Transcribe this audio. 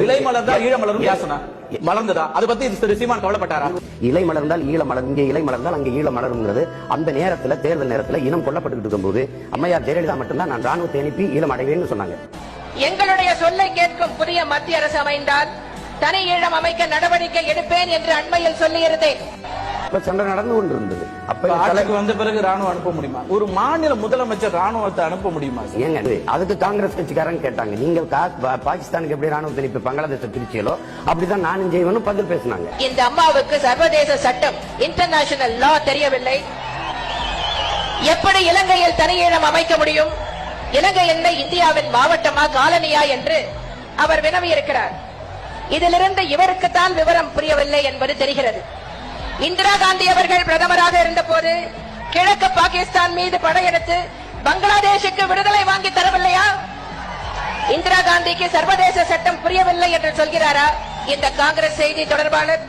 இலை மலர்ந்தால் ஈழ மலரும் யார் சொன்னா? மலர்ந்ததா? அதை பத்தி திரு சீமான் கவலைப்பட்டாரா? இலை மலர்ந்தால் ஈழ மலர், இங்கே இலை மலர்ந்தால் அங்கே ஈழ மலருங்கிறது அந்த நேரத்துல, தேர்தல் நேரத்துல இனம் கொல்லப்பட்டு இருக்கும்போது அம்மையார் ஜெயலலிதா மட்டும்தான் நான் ராணுவத்தை அனுப்பி ஈழம் அடைவேன்னு சொன்னாங்க. எங்களுடைய சொல்லை கேட்கும் புதிய மத்திய அரசு அமைந்தால் தனி ஈழம் அமைக்க நடவடிக்கை எடுப்பேன் என்று அண்மையில் சொல்லியிருந்தேன். சண்டை நடந்து கொண்டிருந்தது. அப்ப வந்த பிறகு ராணுவம் அனுப்ப முடியுமா? ஒரு மாநில முதலமைச்சர் ராணுவத்தை அனுப்ப முடியுமா? ஏங்க அதுக்கு காங்கிரஸ் கட்சிக்காரங்க கேட்டாங்க, நீங்க பாகிஸ்தானுக்கு எப்படி ராணுவத்தை அனுப்பி பங்களாதேச பிரிச்சியலோ அப்படிதான் நானும் செய்வேன்னு பதில் பேசினாங்க. இந்த அம்மாவுக்கு சர்வதேச சட்டம், இன்டர்நேஷனல் லா தெரியவில்லை. எப்படி இலங்கையில் தனி ஈழம் அமைக்க முடியும்? இலங்கை என்ன இந்தியாவின் மாவட்டமா, காலனியா என்று அவர் வினவியிருக்கிறார். இதிலிருந்து இவருக்குத்தான் விவரம் புரியவில்லை என்பது தெரிகிறது. இந்திரா காந்தி அவர்கள் பிரதமராக இருந்த போது கிழக்கு பாகிஸ்தான் மீது படையெடுத்து பங்களாதேஷுக்கு விடுதலை வாங்கி தரவில்லையா? இந்திரா காந்திக்கு சர்வதேச சட்டம் புரியவில்லை என்று சொல்கிறாரா இந்த காங்கிரஸ் செய்தி தொடர்பாளர்?